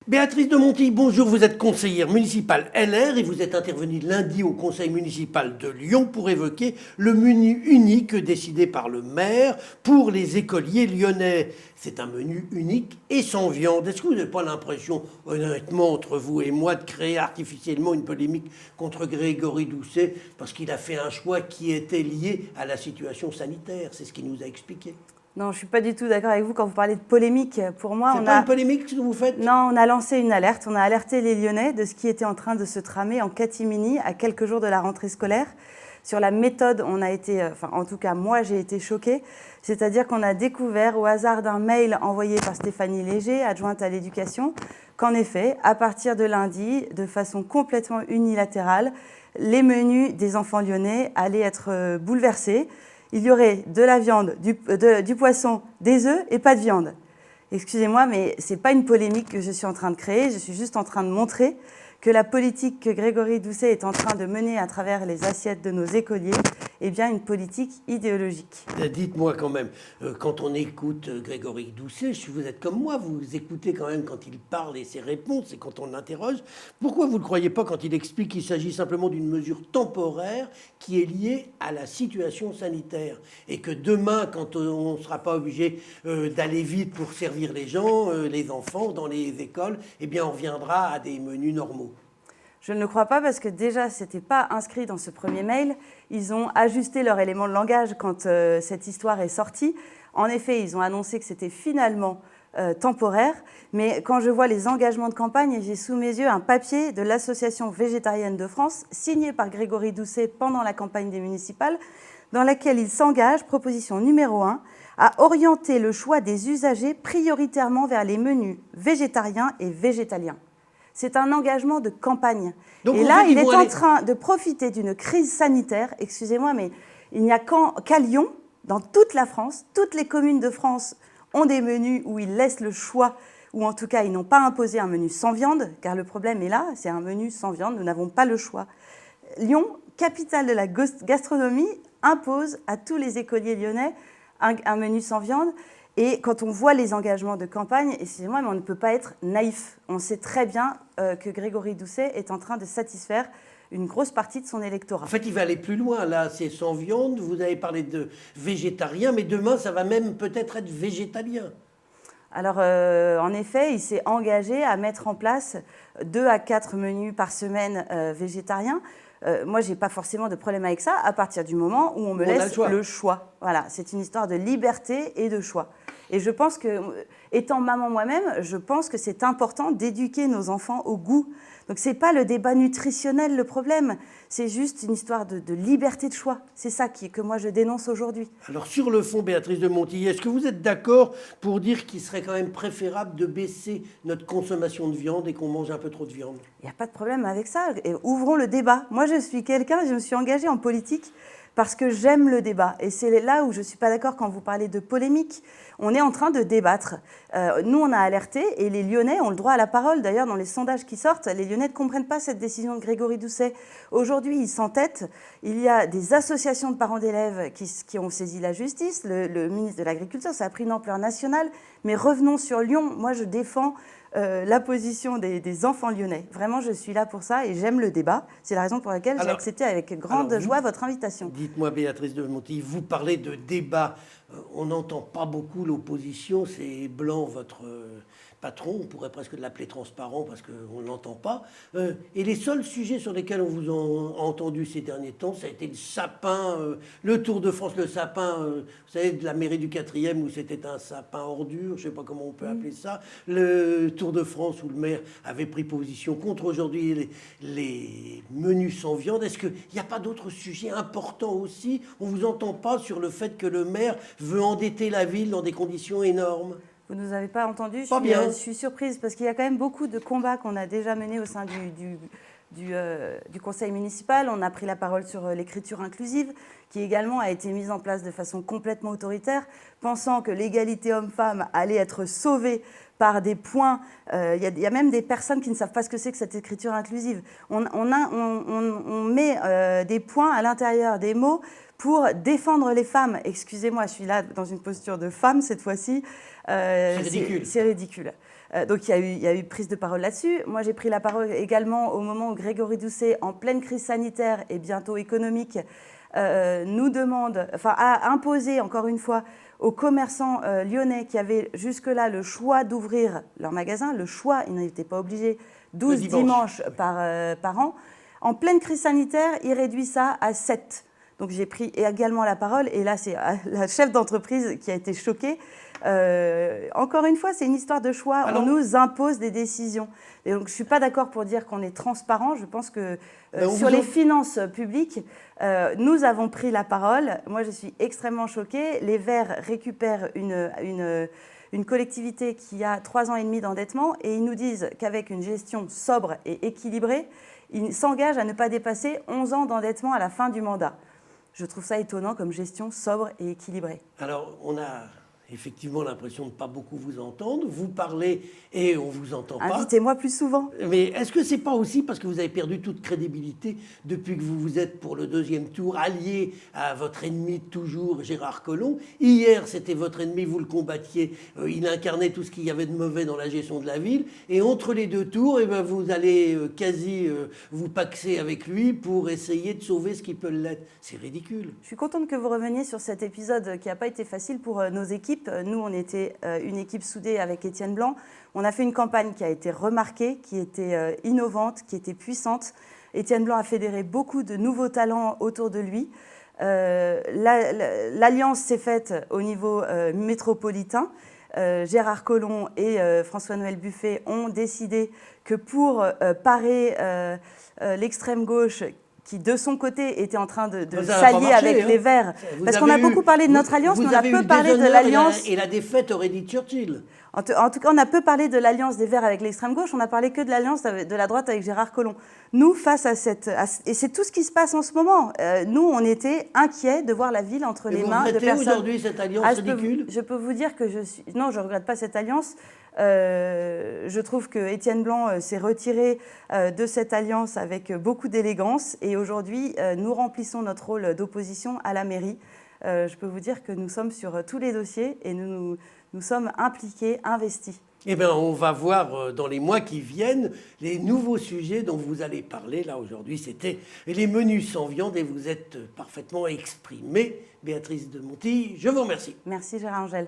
Béatrice de Montilly, bonjour, vous êtes conseillère municipale LR et vous êtes intervenue lundi au conseil municipal de Lyon pour évoquer le menu unique décidé par le maire pour les écoliers lyonnais. C'est un menu unique et sans viande. Est-ce que vous n'avez pas l'impression, honnêtement, entre vous et moi, de créer artificiellement une polémique contre Grégory Doucet parce qu'il a fait un choix qui était lié à la situation sanitaire? C'est ce qu'il nous a expliqué. Non, je ne suis pas du tout d'accord avec vous quand vous parlez de polémique. Pour moi, C'est pas une polémique ce que vous faites? Non, on a lancé une alerte. On a alerté les Lyonnais de ce qui était en train de se tramer en catimini à quelques jours de la rentrée scolaire. Sur la méthode, on a été, en tout cas moi j'ai été choquée. C'est-à-dire qu'on a découvert au hasard d'un mail envoyé par Stéphanie Léger, adjointe à l'éducation, qu'en effet, à partir de lundi, de façon complètement unilatérale, les menus des enfants lyonnais allaient être bouleversés. Il y aurait de la viande, du poisson, des œufs et pas de viande. Excusez-moi, mais ce n'est pas une polémique que je suis en train de créer. Je suis juste en train de montrer que la politique que Grégory Doucet est en train de mener à travers les assiettes de nos écoliers est bien une politique idéologique. Dites-moi quand même, quand on écoute Grégory Doucet, vous êtes comme moi, vous écoutez quand même quand il parle et ses réponses et quand on l'interroge. Pourquoi vous ne croyez pas quand il explique qu'il s'agit simplement d'une mesure temporaire qui est liée à la situation sanitaire et que demain, quand on ne sera pas obligé d'aller vite pour servir les gens, les enfants dans les écoles, eh bien on reviendra à des menus normaux? Je ne le crois pas parce que déjà, ce n'était pas inscrit dans ce premier mail. Ils ont ajusté leur élément de langage quand cette histoire est sortie. En effet, ils ont annoncé que c'était finalement temporaire. Mais quand je vois les engagements de campagne, j'ai sous mes yeux un papier de l'Association végétarienne de France, signé par Grégory Doucet pendant la campagne des municipales, dans laquelle il s'engage, proposition numéro 1, à orienter le choix des usagers prioritairement vers les menus végétariens et végétaliens. C'est un engagement de campagne. Donc, et là, il est en train de profiter d'une crise sanitaire. Excusez-moi, mais il n'y a qu'à Lyon, dans toute la France, toutes les communes de France ont des menus où ils laissent le choix, ou en tout cas, ils n'ont pas imposé un menu sans viande, car le problème est là, c'est un menu sans viande, nous n'avons pas le choix. Lyon, capitale de la gastronomie, impose à tous les écoliers lyonnais un menu sans viande. Et quand on voit les engagements de campagne, excusez-moi, mais on ne peut pas être naïf. On sait très bien que Grégory Doucet est en train de satisfaire une grosse partie de son électorat. En fait, il va aller plus loin. Là, c'est sans viande. Vous avez parlé de végétarien, mais demain, ça va même peut-être être végétalien. Alors, en effet, il s'est engagé à mettre en place 2 à 4 menus par semaine végétariens. Moi, je n'ai pas forcément de problème avec ça à partir du moment où on me laisse le choix. Voilà, c'est une histoire de liberté et de choix. Et je pense que, étant maman moi-même, je pense que c'est important d'éduquer nos enfants au goût. Donc, ce n'est pas le débat nutritionnel le problème, c'est juste une histoire de liberté de choix. C'est ça que moi je dénonce aujourd'hui. Alors, sur le fond, Béatrice de Montilly, est-ce que vous êtes d'accord pour dire qu'il serait quand même préférable de baisser notre consommation de viande et qu'on mange un peu trop de viande? Il n'y a pas de problème avec ça. Et ouvrons le débat. Moi, je suis quelqu'un, je me suis engagée en politique parce que j'aime le débat. Et c'est là où je ne suis pas d'accord quand vous parlez de polémique. On est en train de débattre. Nous, on a alerté et les Lyonnais ont le droit à la parole. D'ailleurs, dans les sondages qui sortent, les Lyonnais ne comprennent pas cette décision de Grégory Doucet. Aujourd'hui, ils s'entêtent. Il y a des associations de parents d'élèves qui ont saisi la justice. Le ministre de l'Agriculture, ça a pris une ampleur nationale. Mais revenons sur Lyon. Moi, je défends la position des enfants lyonnais. Vraiment, je suis là pour ça et j'aime le débat. C'est la raison pour laquelle j'ai accepté avec grande joie votre invitation. Dites-moi, Béatrice de Montilly, vous parlez de débat. On n'entend pas beaucoup l'opposition. C'est Blanc, votre patron. On pourrait presque l'appeler transparent parce qu'on ne l'entend pas. Et les seuls sujets sur lesquels on vous a entendu ces derniers temps, ça a été le sapin, le Tour de France, le sapin, vous savez, de la mairie du 4e où c'était un sapin ordure, je ne sais pas comment on peut appeler ça. Le Tour de France où le maire avait pris position contre aujourd'hui les menus sans viande. Est-ce qu'il n'y a pas d'autres sujets importants aussi? On ne vous entend pas sur le fait que le maire veut endetter la ville dans des conditions énormes? Vous ne nous avez pas entendu. Je suis surprise parce qu'il y a quand même beaucoup de combats qu'on a déjà menés au sein du conseil municipal. On a pris la parole sur l'écriture inclusive, qui également a été mise en place de façon complètement autoritaire, pensant que l'égalité homme-femme allait être sauvée par des points. Il y a même des personnes qui ne savent pas ce que c'est que cette écriture inclusive. On met des points à l'intérieur des mots pour défendre les femmes. Excusez-moi, je suis là dans une posture de femme cette fois-ci. C'est ridicule. C'est ridicule. Donc il y a eu prise de parole là-dessus. Moi, j'ai pris la parole également au moment où Grégory Doucet, en pleine crise sanitaire et bientôt économique, nous demande, enfin a imposé encore une fois aux commerçants lyonnais qui avaient jusque-là le choix d'ouvrir leur magasin, le choix, ils n'étaient pas obligés, 12 dimanches par an. En pleine crise sanitaire, il réduit ça à 7. Donc j'ai pris également la parole et là c'est la chef d'entreprise qui a été choquée. Encore une fois, c'est une histoire de choix. On nous impose des décisions. Et donc je ne suis pas d'accord pour dire qu'on est transparent. Je pense que sur les finances publiques, nous avons pris la parole. Moi, je suis extrêmement choquée. Les Verts récupèrent une collectivité qui a 3 ans et demi d'endettement et ils nous disent qu'avec une gestion sobre et équilibrée, ils s'engagent à ne pas dépasser 11 ans d'endettement à la fin du mandat. Je trouve ça étonnant comme gestion sobre et équilibrée. Alors, on a effectivement l'impression de ne pas beaucoup vous entendre. Vous parlez et on ne vous entend pas. Invitez-moi plus souvent. Mais est-ce que ce n'est pas aussi parce que vous avez perdu toute crédibilité depuis que vous vous êtes pour le deuxième tour allié à votre ennemi de toujours, Gérard Collomb? Hier, c'était votre ennemi, vous le combattiez. Il incarnait tout ce qu'il y avait de mauvais dans la gestion de la ville. Et entre les deux tours, eh ben, vous allez quasi vous paxer avec lui pour essayer de sauver ce qui peut l'être. C'est ridicule. Je suis contente que vous reveniez sur cet épisode qui n'a pas été facile pour nos équipes. Nous, on était une équipe soudée avec Étienne Blanc. On a fait une campagne qui a été remarquée, qui était innovante, qui était puissante. Étienne Blanc a fédéré beaucoup de nouveaux talents autour de lui. L'alliance s'est faite au niveau métropolitain. Gérard Collomb et François-Noël Buffet ont décidé que pour parer l'extrême gauche, qui de son côté était en train de s'allier avec les Verts. Parce qu'on a beaucoup parlé de notre alliance, mais on a peu parlé de l'alliance. Et la défaite aurait dit Churchill. En tout cas, on a peu parlé de l'alliance des Verts avec l'extrême gauche, on a parlé que de l'alliance de la droite avec Gérard Collomb. Nous, face à et c'est tout ce qui se passe en ce moment, nous, on était inquiets de voir la ville entre les mains de personnes. Vous regrettez aujourd'hui cette alliance ridicule ? Je peux vous dire que non, je ne regrette pas cette alliance. Je trouve que Étienne Blanc s'est retiré de cette alliance avec beaucoup d'élégance et aujourd'hui, nous remplissons notre rôle d'opposition à la mairie. Je peux vous dire que nous sommes sur tous les dossiers et nous sommes impliqués, investis. Eh bien, on va voir dans les mois qui viennent les nouveaux sujets dont vous allez parler. Là, aujourd'hui, c'était les menus sans viande et vous êtes parfaitement exprimée. Béatrice de Monti, je vous remercie. Merci Gérard Angel.